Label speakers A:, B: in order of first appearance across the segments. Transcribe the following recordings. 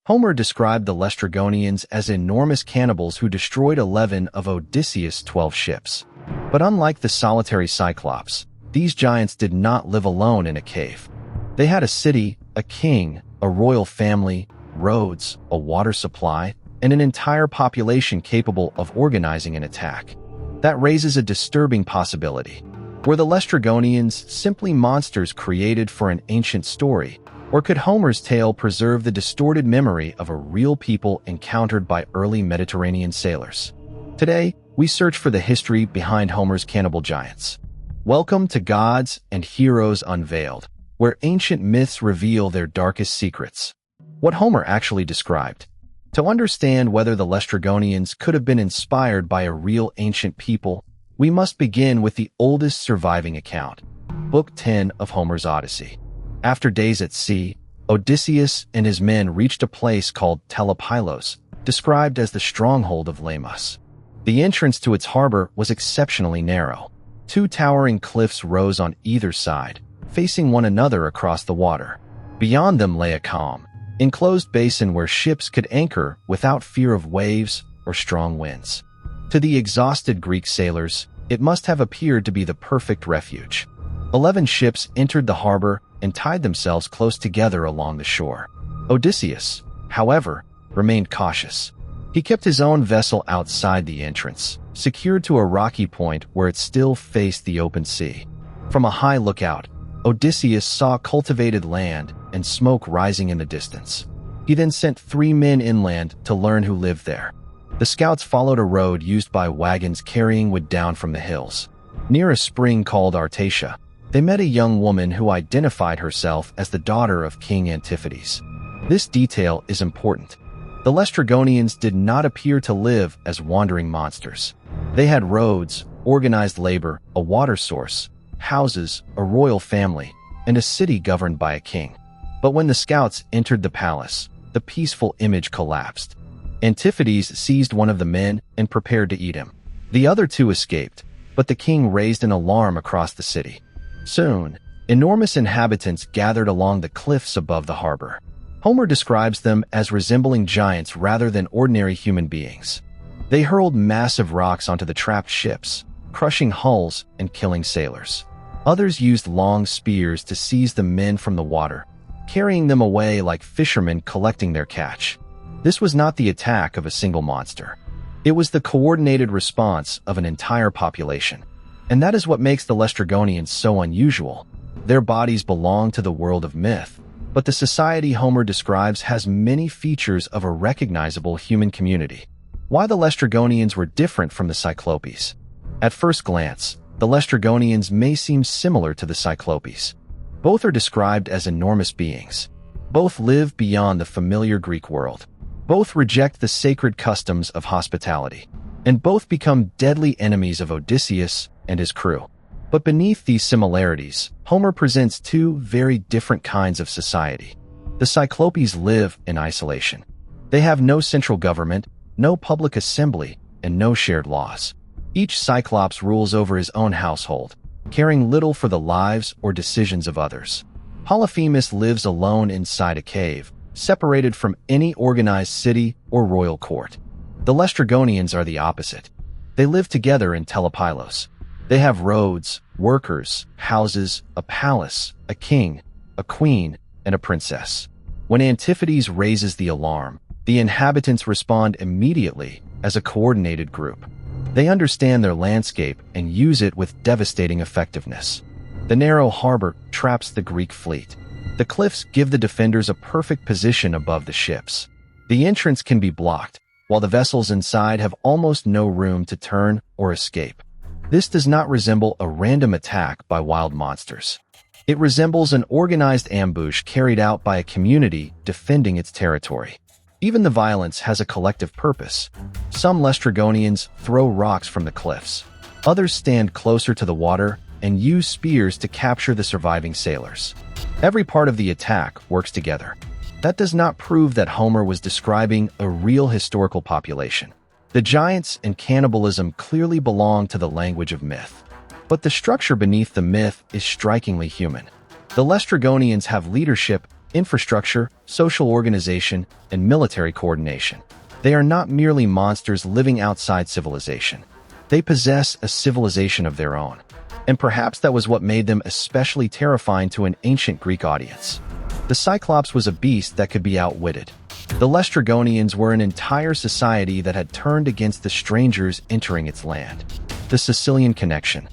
A: Homer described the Laestrygonians as enormous cannibals who destroyed 11 of Odysseus' 12 ships. But unlike the solitary Cyclops, these giants did not live alone in a cave. They had a city, a king, a royal family, roads, a water supply, and an entire population capable of organizing an attack. That raises a disturbing possibility. Were the Laestrygonians simply monsters created for an ancient story, or could Homer's tale preserve the distorted memory of a real people encountered by early Mediterranean sailors? Today, we search for the history behind Homer's cannibal giants. Welcome to Gods and Heroes Unveiled, where ancient myths reveal their darkest secrets. What Homer actually described. To understand whether the Laestrygonians could have been inspired by a real ancient people, we must begin with the oldest surviving account, Book 10 of Homer's Odyssey. After days at sea, Odysseus and his men reached a place called Telepylos, described as the stronghold of Lamos. The entrance to its harbor was exceptionally narrow. Two towering cliffs rose on either side, facing one another across the water. Beyond them lay a calm, enclosed basin where ships could anchor without fear of waves or strong winds. To the exhausted Greek sailors, it must have appeared to be the perfect refuge. 11 ships entered the harbor and tied themselves close together along the shore. Odysseus, however, remained cautious. He kept his own vessel outside the entrance, secured to a rocky point where it still faced the open sea. From a high lookout, Odysseus saw cultivated land and smoke rising in the distance. He then sent 3 men inland to learn who lived there. The scouts followed a road used by wagons carrying wood down from the hills. Near a spring called Artatia, they met a young woman who identified herself as the daughter of King Antiphates. This detail is important. The Laestrygonians did not appear to live as wandering monsters. They had roads, organized labor, a water source, houses, a royal family, and a city governed by a king. But when the scouts entered the palace, the peaceful image collapsed. Antiphates seized one of the men and prepared to eat him. The other 2 escaped, but the king raised an alarm across the city. Soon, enormous inhabitants gathered along the cliffs above the harbor. Homer describes them as resembling giants rather than ordinary human beings. They hurled massive rocks onto the trapped ships, crushing hulls and killing sailors. Others used long spears to seize the men from the water, carrying them away like fishermen collecting their catch. This was not the attack of a single monster. It was the coordinated response of an entire population. And that is what makes the Laestrygonians so unusual. Their bodies belong to the world of myth, but the society Homer describes has many features of a recognizable human community. Why the Laestrygonians were different from the Cyclopes? At first glance, the Laestrygonians may seem similar to the Cyclopes. Both are described as enormous beings. Both live beyond the familiar Greek world. Both reject the sacred customs of hospitality. And both become deadly enemies of Odysseus and his crew. But beneath these similarities, Homer presents 2 very different kinds of society. The Cyclopes live in isolation. They have no central government, no public assembly, and no shared laws. Each Cyclops rules over his own household, caring little for the lives or decisions of others. Polyphemus lives alone inside a cave, separated from any organized city or royal court. The Laestrygonians are the opposite. They live together in Telepylos. They have roads, workers, houses, a palace, a king, a queen, and a princess. When Antiphates raises the alarm, the inhabitants respond immediately as a coordinated group. They understand their landscape and use it with devastating effectiveness. The narrow harbor traps the Greek fleet. The cliffs give the defenders a perfect position above the ships. The entrance can be blocked, while the vessels inside have almost no room to turn or escape. This does not resemble a random attack by wild monsters. It resembles an organized ambush carried out by a community defending its territory. Even the violence has a collective purpose. Some Laestrygonians throw rocks from the cliffs. Others stand closer to the water and use spears to capture the surviving sailors. Every part of the attack works together. That does not prove that Homer was describing a real historical population. The giants and cannibalism clearly belong to the language of myth. But the structure beneath the myth is strikingly human. The Laestrygonians have leadership, infrastructure, social organization, and military coordination. They are not merely monsters living outside civilization. They possess a civilization of their own. And perhaps that was what made them especially terrifying to an ancient Greek audience. The Cyclops was a beast that could be outwitted. The Laestrygonians were an entire society that had turned against the strangers entering its land. The Sicilian connection.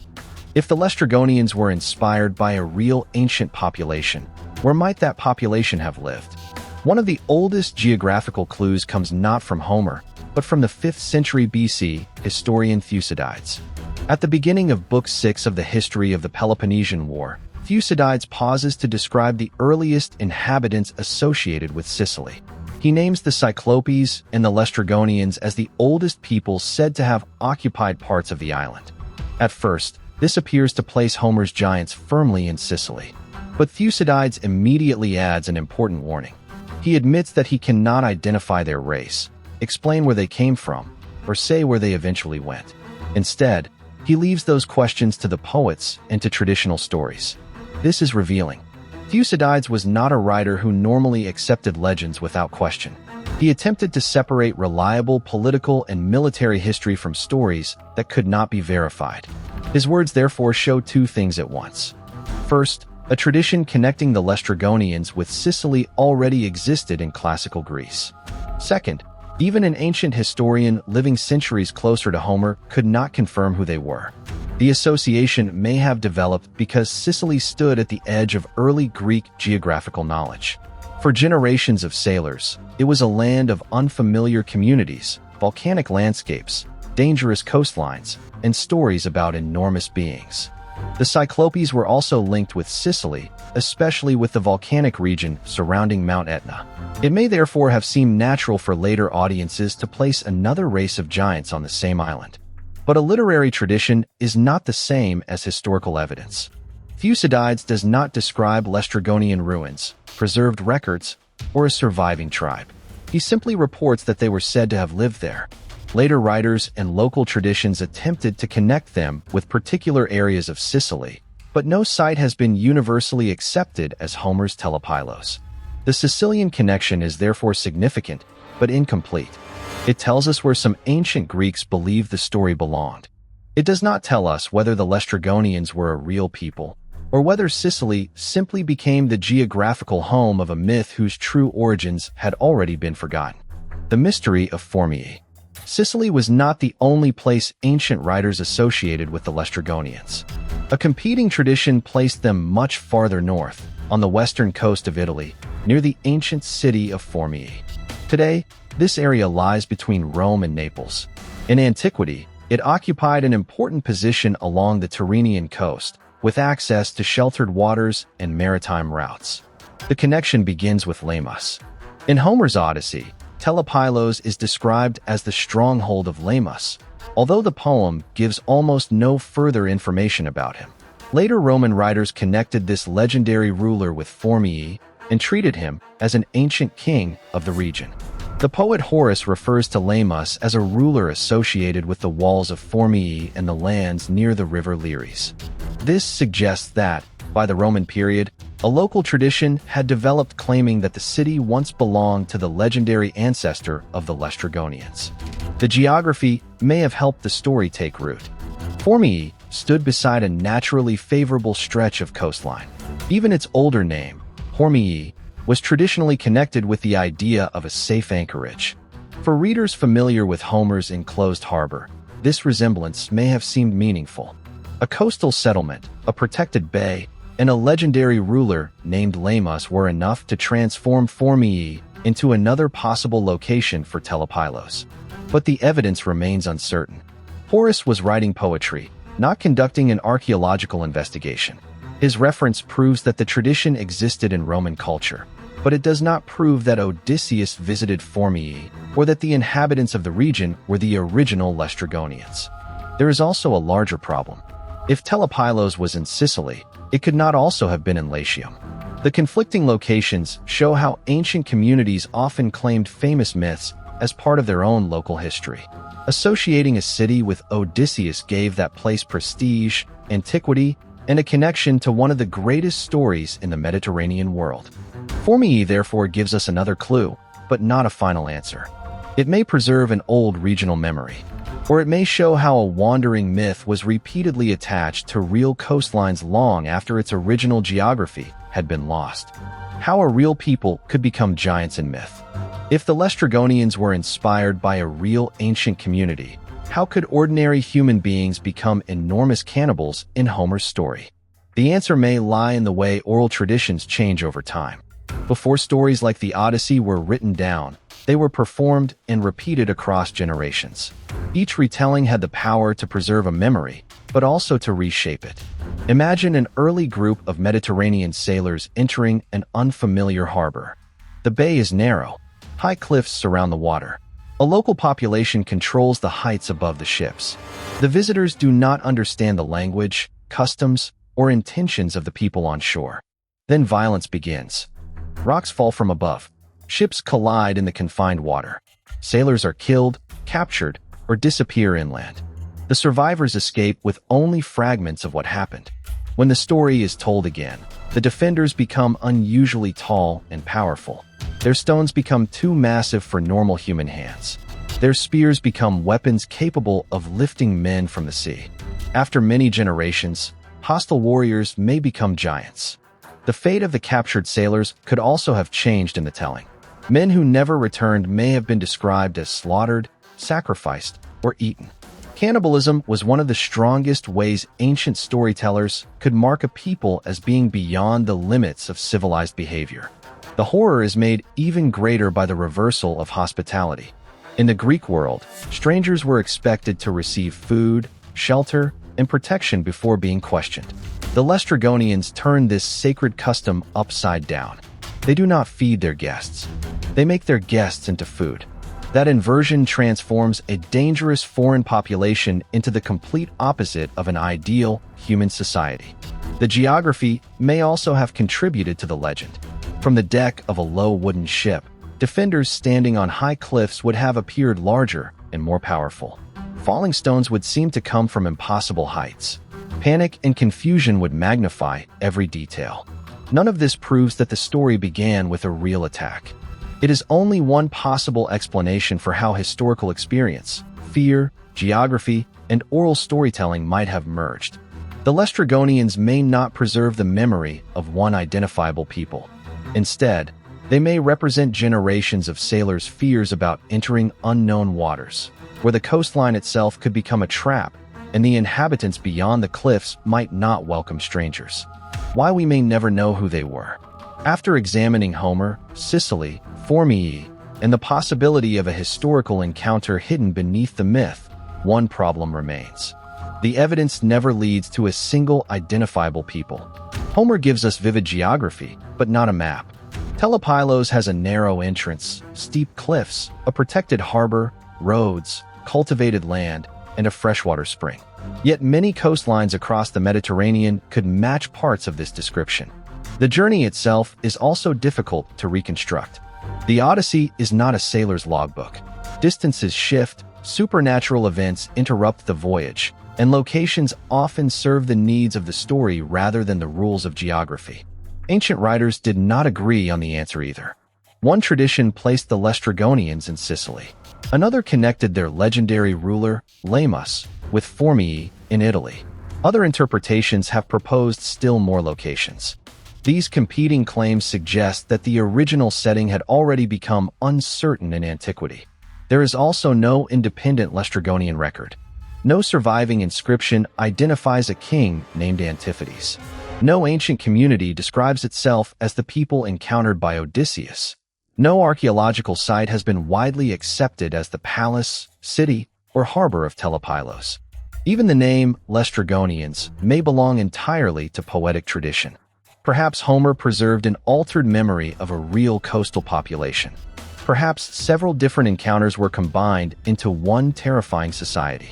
A: If the Laestrygonians were inspired by a real ancient population, where might that population have lived? One of the oldest geographical clues comes not from Homer, but from the 5th century BC historian Thucydides. At the beginning of Book 6 of the History of the Peloponnesian War, Thucydides pauses to describe the earliest inhabitants associated with Sicily. He names the Cyclopes and the Laestrygonians as the oldest people said to have occupied parts of the island. At first, this appears to place Homer's giants firmly in Sicily. But Thucydides immediately adds an important warning. He admits that he cannot identify their race, explain where they came from, or say where they eventually went. Instead, he leaves those questions to the poets and to traditional stories. This is revealing. Thucydides was not a writer who normally accepted legends without question. He attempted to separate reliable political and military history from stories that could not be verified. His words therefore show two things at once. First, a tradition connecting the Lestrigonians with Sicily already existed in classical Greece. Second, even an ancient historian living centuries closer to Homer could not confirm who they were. The association may have developed because Sicily stood at the edge of early Greek geographical knowledge. For generations of sailors, it was a land of unfamiliar communities, volcanic landscapes, dangerous coastlines, and stories about enormous beings. The Cyclopes were also linked with Sicily, especially with the volcanic region surrounding Mount Etna. It may therefore have seemed natural for later audiences to place another race of giants on the same island. But a literary tradition is not the same as historical evidence. Thucydides does not describe Laestrygonian ruins, preserved records, or a surviving tribe. He simply reports that they were said to have lived there. Later writers and local traditions attempted to connect them with particular areas of Sicily, but no site has been universally accepted as Homer's Telepylos. The Sicilian connection is therefore significant, but incomplete. It tells us where some ancient Greeks believed the story belonged. It does not tell us whether the Laestrygonians were a real people, or whether Sicily simply became the geographical home of a myth whose true origins had already been forgotten. The mystery of Formiae. Sicily was not the only place ancient writers associated with the Laestrygonians. A competing tradition placed them much farther north, on the western coast of Italy, near the ancient city of Formiae. Today, this area lies between Rome and Naples. In antiquity, it occupied an important position along the Tyrrhenian coast, with access to sheltered waters and maritime routes. The connection begins with Laemus. In Homer's Odyssey, Telepylos is described as the stronghold of Laemus, although the poem gives almost no further information about him. Later Roman writers connected this legendary ruler with Formiae and treated him as an ancient king of the region. The poet Horace refers to Laemus as a ruler associated with the walls of Formiae and the lands near the river Liris. This suggests that, by the Roman period, a local tradition had developed claiming that the city once belonged to the legendary ancestor of the Laestrygonians. The geography may have helped the story take root. Formiae stood beside a naturally favorable stretch of coastline. Even its older name, Formiae, was traditionally connected with the idea of a safe anchorage. For readers familiar with Homer's enclosed harbor, this resemblance may have seemed meaningful. A coastal settlement, a protected bay, and a legendary ruler named Laemus were enough to transform Formiae into another possible location for Telepylos. But the evidence remains uncertain. Horace was writing poetry, not conducting an archaeological investigation. His reference proves that the tradition existed in Roman culture, but it does not prove that Odysseus visited Formiae or that the inhabitants of the region were the original Laestrygonians. There is also a larger problem. If Telepylos was in Sicily, it could not also have been in Latium. The conflicting locations show how ancient communities often claimed famous myths as part of their own local history. Associating a city with Odysseus gave that place prestige, antiquity, and a connection to one of the greatest stories in the Mediterranean world. Formiae therefore gives us another clue, but not a final answer. It may preserve an old regional memory, or it may show how a wandering myth was repeatedly attached to real coastlines long after its original geography had been lost. How a real people could become giants in myth. If the Laestrygonians were inspired by a real ancient community, how could ordinary human beings become enormous cannibals in Homer's story? The answer may lie in the way oral traditions change over time. Before stories like the Odyssey were written down, they were performed and repeated across generations. Each retelling had the power to preserve a memory, but also to reshape it. Imagine an early group of Mediterranean sailors entering an unfamiliar harbor. The bay is narrow. High cliffs surround the water. A local population controls the heights above the ships. The visitors do not understand the language, customs, or intentions of the people on shore. Then violence begins. Rocks fall from above. Ships collide in the confined water. Sailors are killed, captured, or disappear inland. The survivors escape with only fragments of what happened. When the story is told again, the defenders become unusually tall and powerful. Their stones become too massive for normal human hands. Their spears become weapons capable of lifting men from the sea. After many generations, hostile warriors may become giants. The fate of the captured sailors could also have changed in the telling. Men who never returned may have been described as slaughtered, sacrificed, or eaten. Cannibalism was one of the strongest ways ancient storytellers could mark a people as being beyond the limits of civilized behavior. The horror is made even greater by the reversal of hospitality. In the Greek world, strangers were expected to receive food, shelter, and protection before being questioned. The Lestrygonians turned this sacred custom upside down. They do not feed their guests. They make their guests into food. That inversion transforms a dangerous foreign population into the complete opposite of an ideal human society. The geography may also have contributed to the legend. From the deck of a low wooden ship, defenders standing on high cliffs would have appeared larger and more powerful. Falling stones would seem to come from impossible heights. Panic and confusion would magnify every detail. None of this proves that the story began with a real attack. It is only one possible explanation for how historical experience, fear, geography, and oral storytelling might have merged. The Lestrygonians may not preserve the memory of one identifiable people. Instead, they may represent generations of sailors' fears about entering unknown waters, where the coastline itself could become a trap, and the inhabitants beyond the cliffs might not welcome strangers. Why we may never know who they were. After examining Homer, Sicily, Formiae, and the possibility of a historical encounter hidden beneath the myth, one problem remains. The evidence never leads to a single identifiable people. Homer gives us vivid geography, but not a map. Telepylos has a narrow entrance, steep cliffs, a protected harbor, roads, cultivated land, and a freshwater spring. Yet many coastlines across the Mediterranean could match parts of this description. The journey itself is also difficult to reconstruct. The Odyssey is not a sailor's logbook. Distances shift, supernatural events interrupt the voyage, and locations often serve the needs of the story rather than the rules of geography. Ancient writers did not agree on the answer either. One tradition placed the Laestrygonians in Sicily. Another connected their legendary ruler, Laemus, with Formiae in Italy. Other interpretations have proposed still more locations. These competing claims suggest that the original setting had already become uncertain in antiquity. There is also no independent Laestrygonian record. No surviving inscription identifies a king named Antiphates. No ancient community describes itself as the people encountered by Odysseus. No archaeological site has been widely accepted as the palace, city, or harbor of Telepylos. Even the name Laestrygonians may belong entirely to poetic tradition. Perhaps Homer preserved an altered memory of a real coastal population. Perhaps several different encounters were combined into one terrifying society.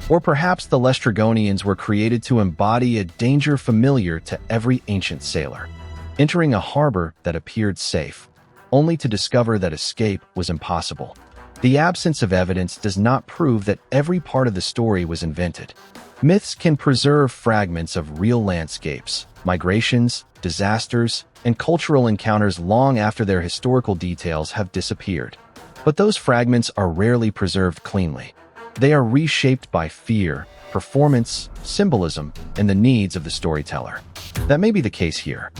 A: Or perhaps the Laestrygonians were created to embody a danger familiar to every ancient sailor, entering a harbor that appeared safe, only to discover that escape was impossible. The absence of evidence does not prove that every part of the story was invented. Myths can preserve fragments of real landscapes, migrations, disasters, and cultural encounters long after their historical details have disappeared. But those fragments are rarely preserved cleanly. They are reshaped by fear, performance, symbolism, and the needs of the storyteller. That may be the case here.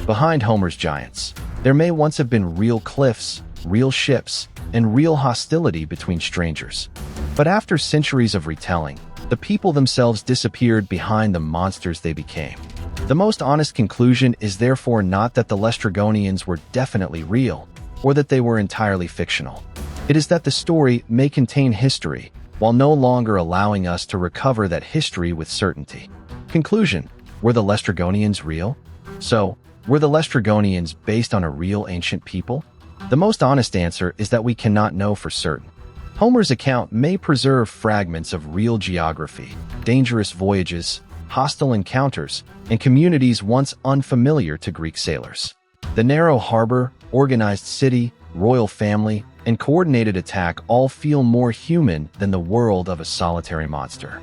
A: Behind Homer's giants, there may once have been real cliffs, real ships, and real hostility between strangers. But after centuries of retelling, the people themselves disappeared behind the monsters they became. The most honest conclusion is therefore not that the Laestrygonians were definitely real, or that they were entirely fictional. It is that the story may contain history, while no longer allowing us to recover that history with certainty. Conclusion: were the Laestrygonians real? So, were the Laestrygonians based on a real ancient people? The most honest answer is that we cannot know for certain. Homer's account may preserve fragments of real geography, dangerous voyages, hostile encounters, and communities once unfamiliar to Greek sailors. The narrow harbor, organized city, royal family, and coordinated attack all feel more human than the world of a solitary monster.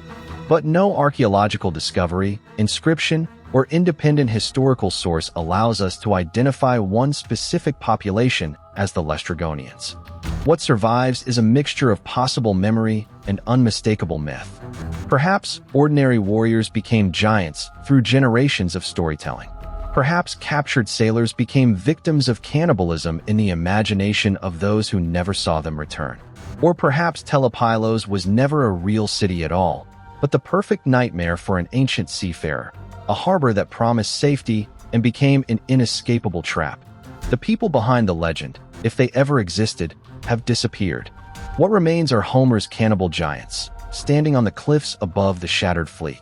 A: But no archaeological discovery, inscription, or independent historical source allows us to identify one specific population as the Laestrygonians. What survives is a mixture of possible memory and unmistakable myth. Perhaps ordinary warriors became giants through generations of storytelling. Perhaps captured sailors became victims of cannibalism in the imagination of those who never saw them return. Or perhaps Telepylos was never a real city at all, but the perfect nightmare for an ancient seafarer, a harbor that promised safety and became an inescapable trap. The people behind the legend, if they ever existed, have disappeared. What remains are Homer's cannibal giants, standing on the cliffs above the shattered fleet.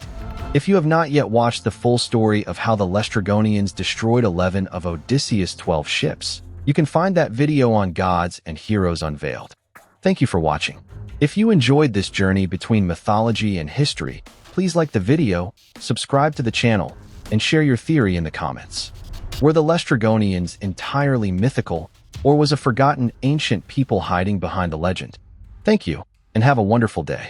A: If you have not yet watched the full story of how the Laestrygonians destroyed 11 of Odysseus' 12 ships, you can find that video on Gods and Heroes Unveiled. Thank you for watching. If you enjoyed this journey between mythology and history, please like the video, subscribe to the channel, and share your theory in the comments. Were the Laestrygonians entirely mythical, or was a forgotten ancient people hiding behind the legend? Thank you, and have a wonderful day.